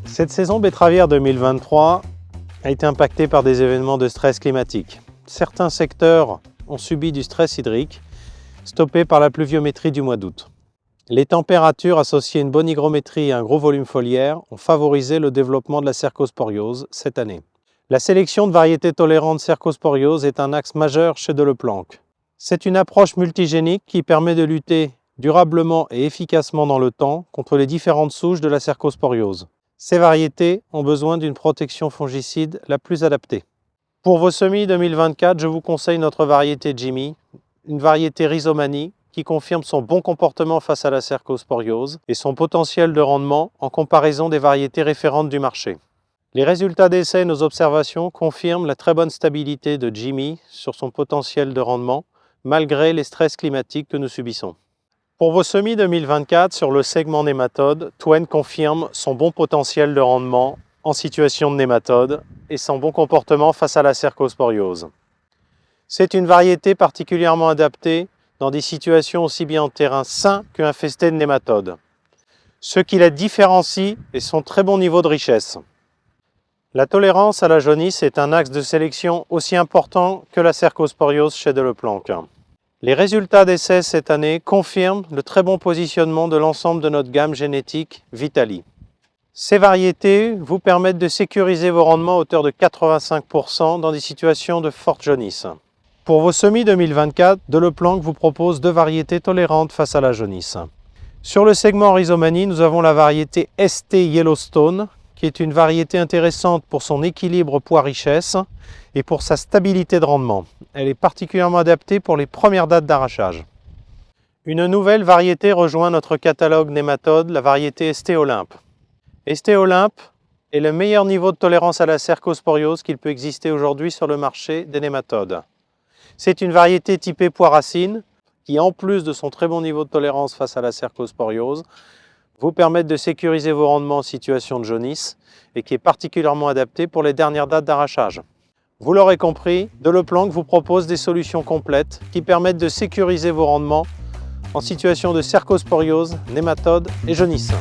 Cette saison betteravière 2023 a été impactée par des événements de stress climatique. Certains secteurs ont subi du stress hydrique, stoppé par la pluviométrie du mois d'août. Les températures associées à une bonne hygrométrie et un gros volume foliaire ont favorisé le développement de la cercosporiose cette année. La sélection de variétés tolérantes cercosporiose est un axe majeur chez Deleplanque. C'est une approche multigénique qui permet de lutter durablement et efficacement dans le temps contre les différentes souches de la cercosporiose. Ces variétés ont besoin d'une protection fongicide la plus adaptée. Pour vos semis 2024, je vous conseille notre variété Jimmy, une variété Rhizomanie qui confirme son bon comportement face à la cercosporiose et son potentiel de rendement en comparaison des variétés référentes du marché. Les résultats d'essais et nos observations confirment la très bonne stabilité de Jimmy sur son potentiel de rendement, malgré les stress climatiques que nous subissons. Pour vos semis 2024 sur le segment nématode, Twen confirme son bon potentiel de rendement en situation de nématode et son bon comportement face à la cercosporiose. C'est une variété particulièrement adaptée dans des situations aussi bien en terrain sain qu'infesté de nématodes. Ce qui la différencie est son très bon niveau de richesse. La tolérance à la jaunisse est un axe de sélection aussi important que la cercosporiose chez Deleplanque. Les résultats d'essais cette année confirment le très bon positionnement de l'ensemble de notre gamme génétique Vitali. Ces variétés vous permettent de sécuriser vos rendements à hauteur de 85% dans des situations de forte jaunisse. Pour vos semis 2024, Deleplanque vous propose deux variétés tolérantes face à la jaunisse. Sur le segment Rhizomanie, nous avons la variété ST Yellowstone, qui est une variété intéressante pour son équilibre poids-richesse et pour sa stabilité de rendement. Elle est particulièrement adaptée pour les premières dates d'arrachage. Une nouvelle variété rejoint notre catalogue nématode, la variété ST Olympe. ST Olympe est le meilleur niveau de tolérance à la cercosporiose qu'il peut exister aujourd'hui sur le marché des nématodes. C'est une variété typée pois-racine qui, en plus de son très bon niveau de tolérance face à la cercosporiose, vous permettre de sécuriser vos rendements en situation de jaunisse et qui est particulièrement adapté pour les dernières dates d'arrachage. Vous l'aurez compris, Deleplanque vous propose des solutions complètes qui permettent de sécuriser vos rendements en situation de cercosporiose, nématode et jaunisse.